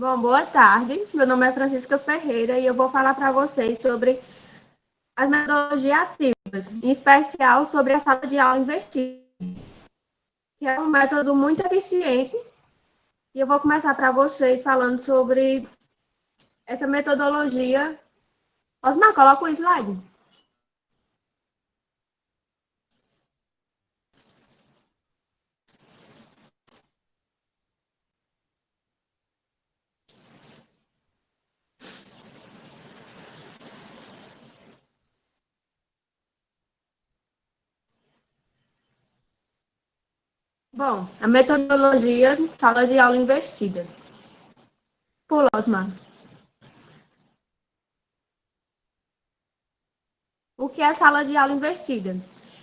Bom, boa tarde. Meu nome é Francisca Ferreira e eu vou falar para vocês sobre as metodologias ativas, em especial sobre a sala de aula invertida, que é um método muito eficiente. E eu vou começar para vocês falando sobre essa metodologia. Osmar, coloca o slide. Bom, a metodologia sala de aula invertida. Pula, Osmar. O que é sala de aula invertida?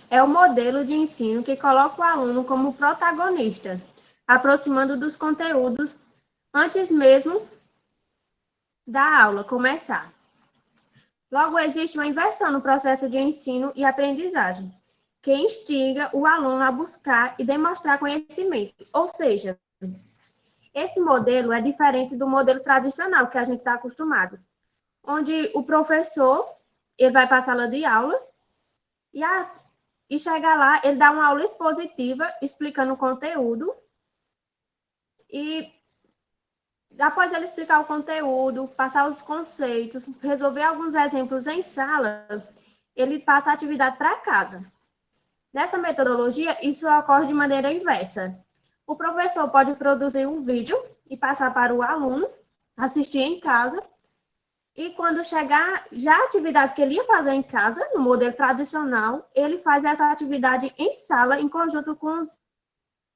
É o modelo de ensino que coloca o aluno como protagonista, aproximando dos conteúdos antes mesmo da aula começar. Logo, existe uma inversão no processo de ensino e aprendizagem, que instiga o aluno a buscar e demonstrar conhecimento. Ou seja, esse modelo é diferente do modelo tradicional que a gente está acostumado, onde o professor ele vai para a sala de aula e chega lá, ele dá uma aula expositiva explicando o conteúdo e após ele explicar o conteúdo, passar os conceitos, resolver alguns exemplos em sala, ele passa a atividade para casa. Nessa metodologia, isso ocorre de maneira inversa. O professor pode produzir um vídeo e passar para o aluno assistir em casa, e quando chegar já a atividade que ele ia fazer em casa, no modelo tradicional, ele faz essa atividade em sala, em conjunto com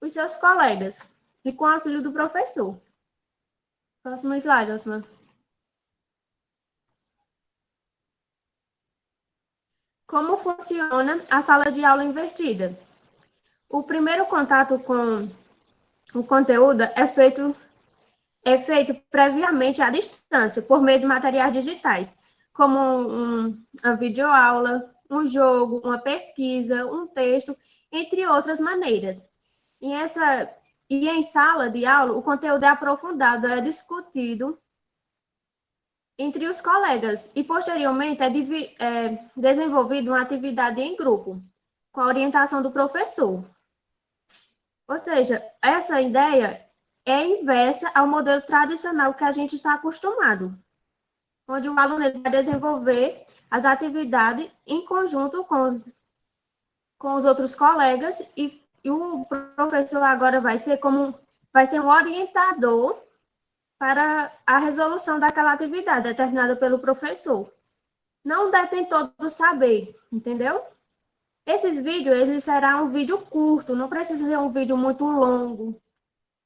os seus colegas e com o auxílio do professor. Próximo slide, Osman. Como funciona a sala de aula invertida? O primeiro contato com o conteúdo é feito previamente à distância, por meio de materiais digitais, como uma videoaula, um jogo, uma pesquisa, um texto, entre outras maneiras. E em sala de aula, o conteúdo é aprofundado, é discutido entre os colegas e, posteriormente, é desenvolvida uma atividade em grupo, com a orientação do professor. Ou seja, essa ideia é inversa ao modelo tradicional que a gente está acostumado, onde o aluno vai desenvolver as atividades em conjunto com os outros colegas e o professor agora vai ser um orientador para a resolução daquela atividade determinada pelo professor. Não detém todo o saber, entendeu? Esses vídeos, eles serão um vídeo curto, não precisa ser um vídeo muito longo.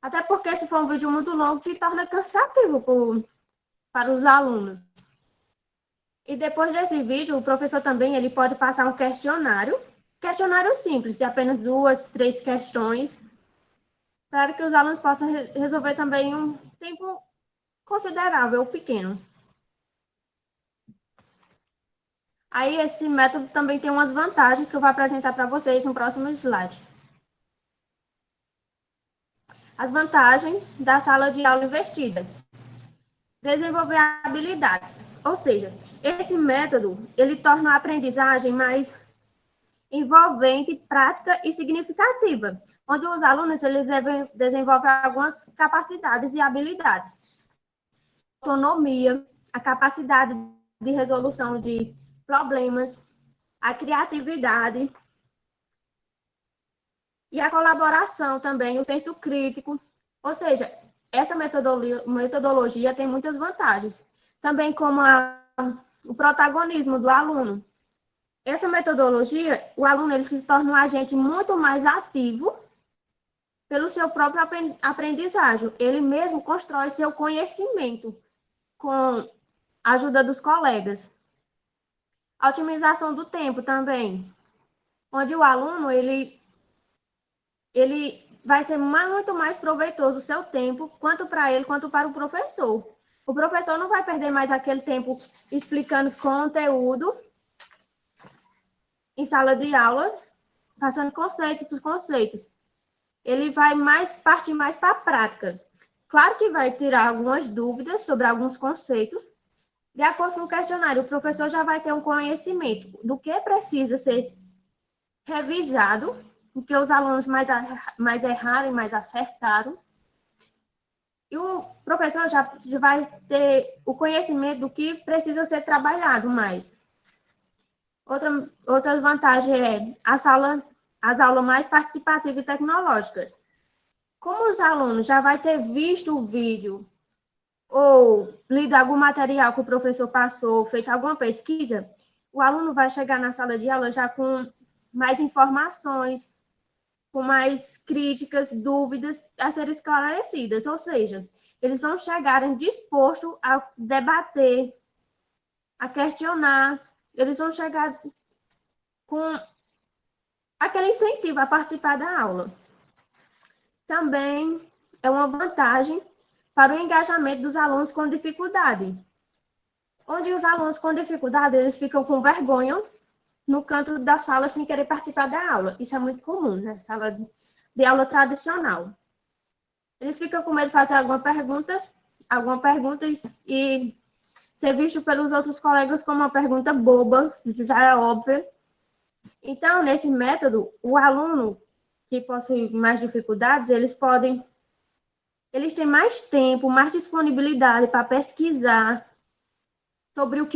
Até porque se for um vídeo muito longo, se torna cansativo para os alunos. E depois desse vídeo, o professor também ele pode passar um questionário simples, de apenas 2, 3 questões, para que os alunos possam resolver também em um tempo considerável, pequeno. Aí esse método também tem umas vantagens que eu vou apresentar para vocês no próximo slide. As vantagens da sala de aula invertida. Desenvolver habilidades. Ou seja, esse método, ele torna a aprendizagem mais envolvente, prática e significativa, onde os alunos eles desenvolvem algumas capacidades e habilidades. Autonomia, a capacidade de resolução de problemas, a criatividade e a colaboração também, o senso crítico. Ou seja, essa metodologia tem muitas vantagens, também como o protagonismo do aluno. Essa metodologia, o aluno ele se torna um agente muito mais ativo pelo seu próprio aprendizagem. Ele mesmo constrói seu conhecimento com a ajuda dos colegas. A otimização do tempo também, onde o aluno ele vai ser muito mais proveitoso o seu tempo, quanto para ele, quanto para o professor. O professor não vai perder mais aquele tempo explicando conteúdo em sala de aula, passando conceitos por conceitos. Ele vai partir mais para a prática. Claro que vai tirar algumas dúvidas sobre alguns conceitos. De acordo com o questionário, o professor já vai ter um conhecimento do que precisa ser revisado, o que os alunos mais erraram e mais acertaram. E o professor já vai ter o conhecimento do que precisa ser trabalhado mais. Outra vantagem é as aulas mais participativas e tecnológicas. Como os alunos já vai ter visto o vídeo ou lido algum material que o professor passou, feito alguma pesquisa, o aluno vai chegar na sala de aula já com mais informações, com mais críticas, dúvidas a serem esclarecidas. Ou seja, eles vão chegarem dispostos a debater, a questionar, eles vão chegar com aquele incentivo a participar da aula. Também é uma vantagem para o engajamento dos alunos com dificuldade. Onde os alunos com dificuldade, eles ficam com vergonha no canto da sala sem querer participar da aula. Isso é muito comum, né? Sala de aula tradicional. Eles ficam com medo de fazer alguma pergunta e ser visto pelos outros colegas como uma pergunta boba, já é óbvia. Então, nesse método, o aluno que possui mais dificuldades, eles têm mais tempo, mais disponibilidade para pesquisar sobre o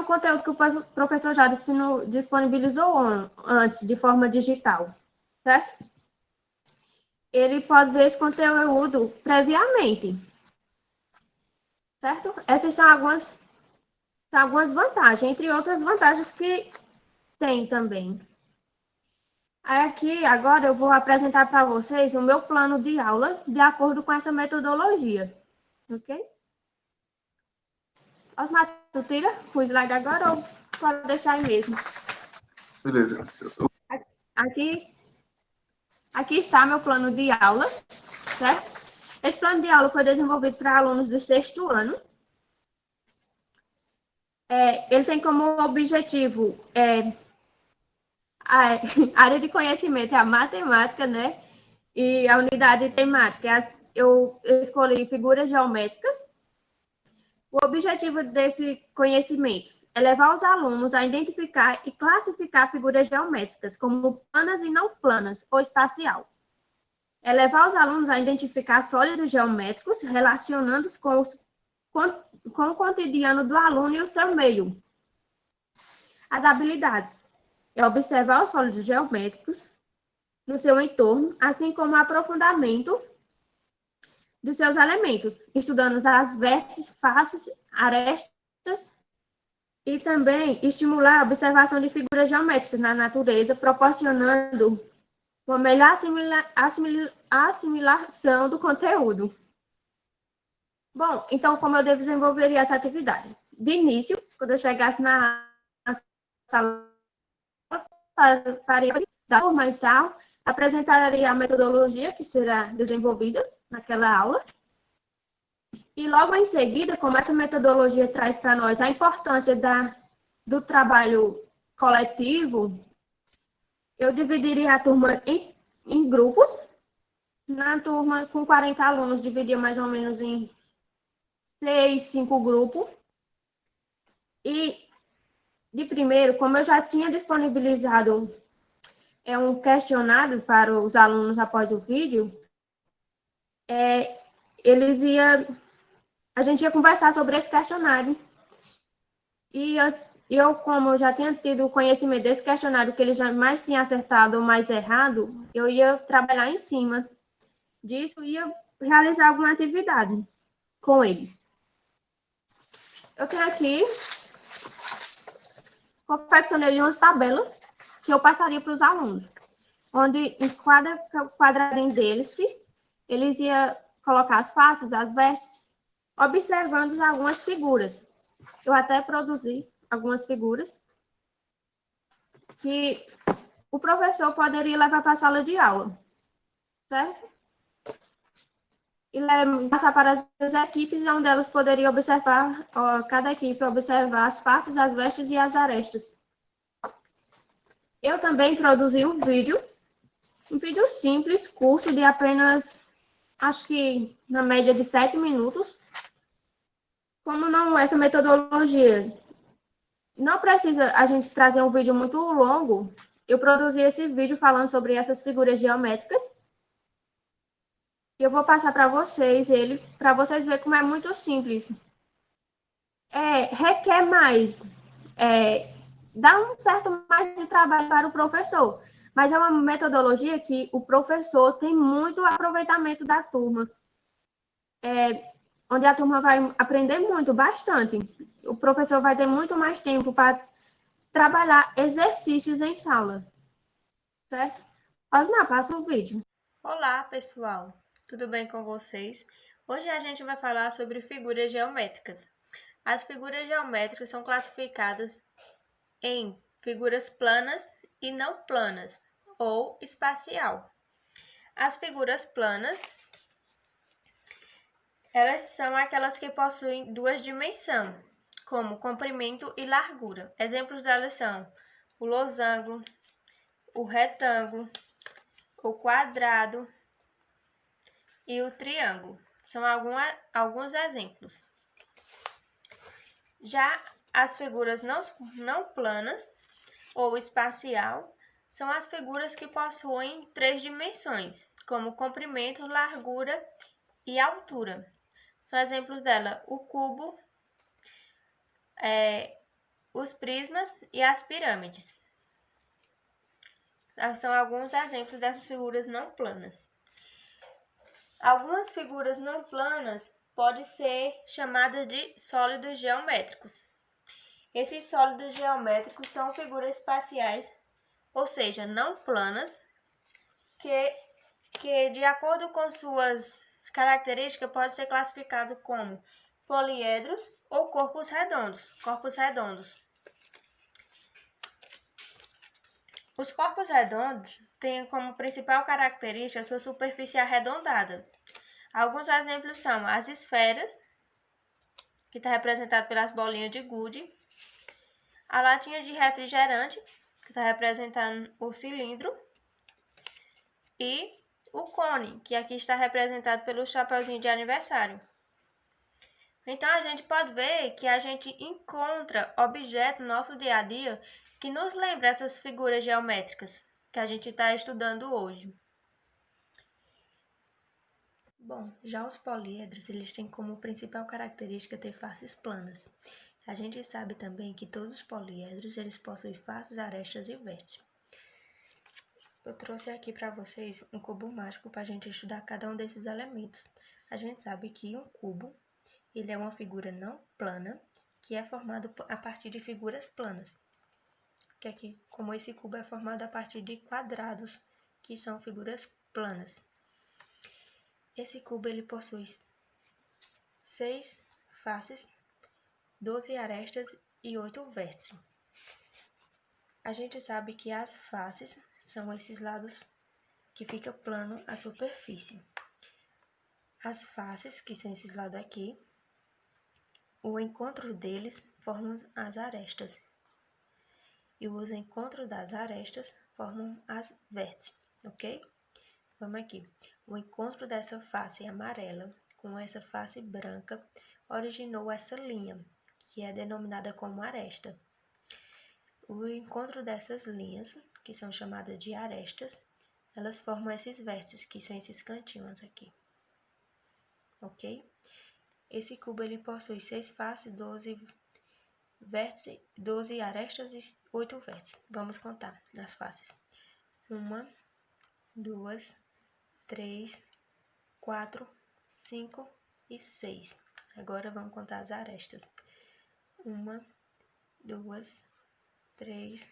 conteúdo que o professor já disponibilizou antes, de forma digital, certo? Ele pode ver esse conteúdo previamente, certo? Essas são algumas vantagens, entre outras vantagens que tem também. Aqui, agora, eu vou apresentar para vocês o meu plano de aula de acordo com essa metodologia, ok? Osmar, tu tira o slide agora ou pode deixar aí mesmo? Beleza. Aqui está meu plano de aula, certo? Esse plano de aula foi desenvolvido para alunos do 6º ano. Ele tem como objetivo a área de conhecimento é a matemática, né? E a unidade temática, eu escolhi figuras geométricas. O objetivo desse conhecimento é levar os alunos a identificar e classificar figuras geométricas como planas e não planas, ou espacial. É levar os alunos a identificar sólidos geométricos, relacionando-os com o cotidiano do aluno e o seu meio. As habilidades é observar os sólidos geométricos no seu entorno, assim como o aprofundamento dos seus elementos, estudando as vértices, faces, arestas e também estimular a observação de figuras geométricas na natureza, proporcionando uma melhor assimilação do conteúdo. Bom, então, como eu desenvolveria essa atividade? De início, quando eu chegasse na sala, faria da turma e tal, apresentaria a metodologia que será desenvolvida naquela aula. E logo em seguida, como essa metodologia traz para nós a importância do trabalho coletivo, eu dividiria a turma em grupos. Na turma com 40 alunos, dividia mais ou menos em 6, 5 grupos. E, de primeiro, como eu já tinha disponibilizado um questionário para os alunos após o vídeo, a gente ia conversar sobre esse questionário. E eu, como eu já tinha tido conhecimento desse questionário, que ele já mais tinha acertado ou mais errado, eu ia trabalhar em cima disso e ia realizar alguma atividade com eles. Eu tenho aqui, confeccionei umas tabelas que eu passaria para os alunos, onde em cada quadradinho deles, eles iam colocar as faces, as vértices, observando algumas figuras. Eu até produzi algumas figuras que o professor poderia levar para a sala de aula, certo? E passar para as equipes, onde elas poderiam observar, cada equipe observar as faces, as vértices e as arestas. Eu também produzi um vídeo simples, curto, de apenas acho que na média de 7 minutos. Como não, essa metodologia não precisa a gente trazer um vídeo muito longo, eu produzi esse vídeo falando sobre essas figuras geométricas. E eu vou passar para vocês ele, para vocês verem como é muito simples. Requer mais, dá um certo mais de trabalho para o professor, mas é uma metodologia que o professor tem muito aproveitamento da turma, onde a turma vai aprender muito, bastante. O professor vai ter muito mais tempo para trabalhar exercícios em sala, certo? Osmar, passa o vídeo. Olá, pessoal! Tudo bem com vocês? Hoje a gente vai falar sobre figuras geométricas. As figuras geométricas são classificadas em figuras planas e não planas, ou espacial. As figuras planas, elas são aquelas que possuem duas dimensões, como comprimento e largura. Exemplos delas são o losango, o retângulo, o quadrado e o triângulo. São alguns exemplos. Já as figuras não planas ou espacial são as figuras que possuem três dimensões, como comprimento, largura e altura. São exemplos dela o cubo, os prismas e as pirâmides. São alguns exemplos dessas figuras não planas. Algumas figuras não planas podem ser chamadas de sólidos geométricos. Esses sólidos geométricos são figuras espaciais, ou seja, não planas, que de acordo com suas características pode ser classificado como poliedros ou corpos redondos. Os corpos redondos têm como principal característica sua superfície arredondada. Alguns exemplos são as esferas, que está representado pelas bolinhas de gude, a latinha de refrigerante, que está representando o cilindro, e o cone, que aqui está representado pelo chapeuzinho de aniversário. Então, a gente pode ver que a gente encontra objetos no nosso dia a dia que nos lembram essas figuras geométricas que a gente está estudando hoje. Bom, já os poliedros, eles têm como principal característica ter faces planas. A gente sabe também que todos os poliedros, eles possuem faces, arestas e vértices. Eu trouxe aqui para vocês um cubo mágico para a gente estudar cada um desses elementos. A gente sabe que um cubo, ele é uma figura não plana, que é formado a partir de figuras planas. Que aqui, como esse cubo é formado a partir de quadrados, que são figuras planas. Esse cubo, ele possui 6 faces, 12 arestas e 8 vértices. A gente sabe que as faces são esses lados que fica plano a superfície. As faces, que são esses lados aqui, o encontro deles formam as arestas. E os encontros das arestas formam as vértices, ok? Vamos aqui. O encontro dessa face amarela com essa face branca originou essa linha, que é denominada como aresta. O encontro dessas linhas, que são chamadas de arestas, elas formam esses vértices, que são esses cantinhos aqui. Ok? Esse cubo ele possui 6 faces, 12 vértices, 12 arestas e 8 vértices. Vamos contar as faces. 1, 2, 3, 4, 5 e 6. Agora vamos contar as arestas. 1, 2, 3,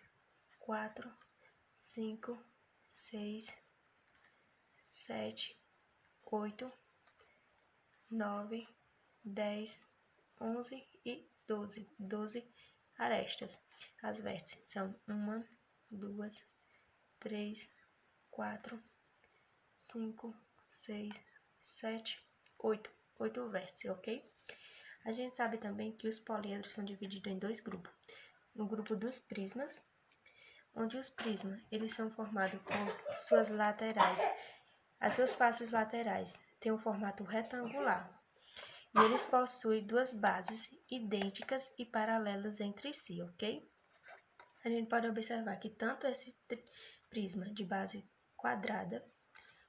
4, 5, 6, 7, 8, 9, 10, 11 e 12. 12 arestas. As vértices são 1, 2, 3, 4, 5, 6, 7, 8. 8 vértices, ok? A gente sabe também que os poliedros são divididos em dois grupos. O grupo dos prismas, onde os prismas eles são formados por suas laterais, as suas faces laterais têm um formato retangular. E eles possuem duas bases idênticas e paralelas entre si, ok? A gente pode observar que tanto esse prisma de base quadrada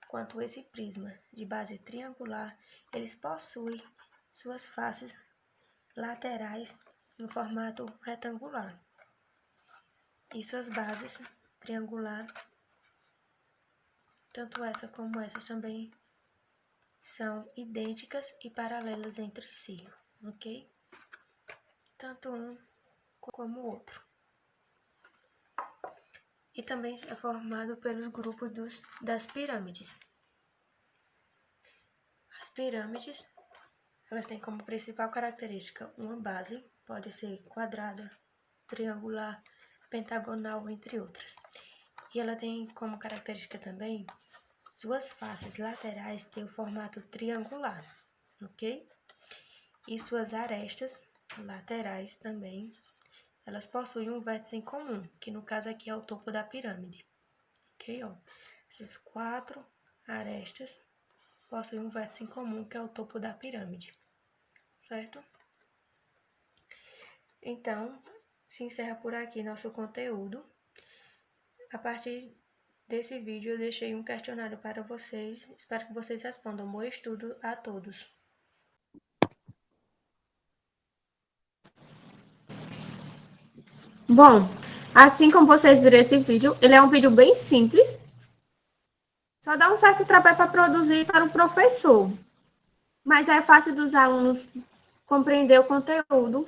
quanto esse prisma de base triangular, eles possuem suas faces laterais no formato retangular e suas bases triangular, tanto essa como essa também são idênticas e paralelas entre si, ok? Tanto um como o outro. E também é formado pelos grupos das pirâmides. As pirâmides, elas têm como principal característica uma base, pode ser quadrada, triangular, pentagonal, entre outras. E ela tem como característica também suas faces laterais têm o formato triangular, ok? E suas arestas laterais também, elas possuem um vértice em comum, que no caso aqui é o topo da pirâmide, ok? Ó, essas 4 arestas possuem um vértice em comum, que é o topo da pirâmide, certo? Então, se encerra por aqui nosso conteúdo. A partir desse vídeo eu deixei um questionário para vocês, espero que vocês respondam. Bom estudo a todos! Bom, assim como vocês viram esse vídeo, ele é um vídeo bem simples. Só dá um certo trabalho para produzir para o professor. Mas é fácil dos alunos compreender o conteúdo.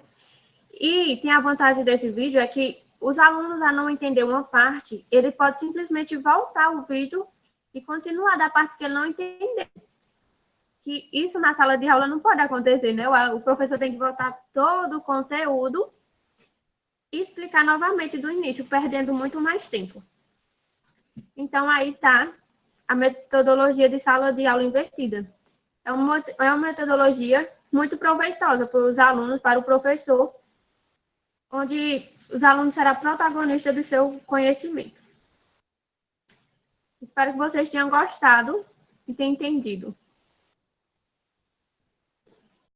E tem a vantagem desse vídeo é que os alunos a não entender uma parte, ele pode simplesmente voltar o vídeo e continuar da parte que ele não entendeu. Que isso na sala de aula não pode acontecer, né? O professor tem que voltar todo o conteúdo e explicar novamente do início, perdendo muito mais tempo. Então, aí está a metodologia de sala de aula invertida. É uma metodologia muito proveitosa para os alunos, para o professor, onde os alunos serão protagonistas do seu conhecimento. Espero que vocês tenham gostado e tenham entendido.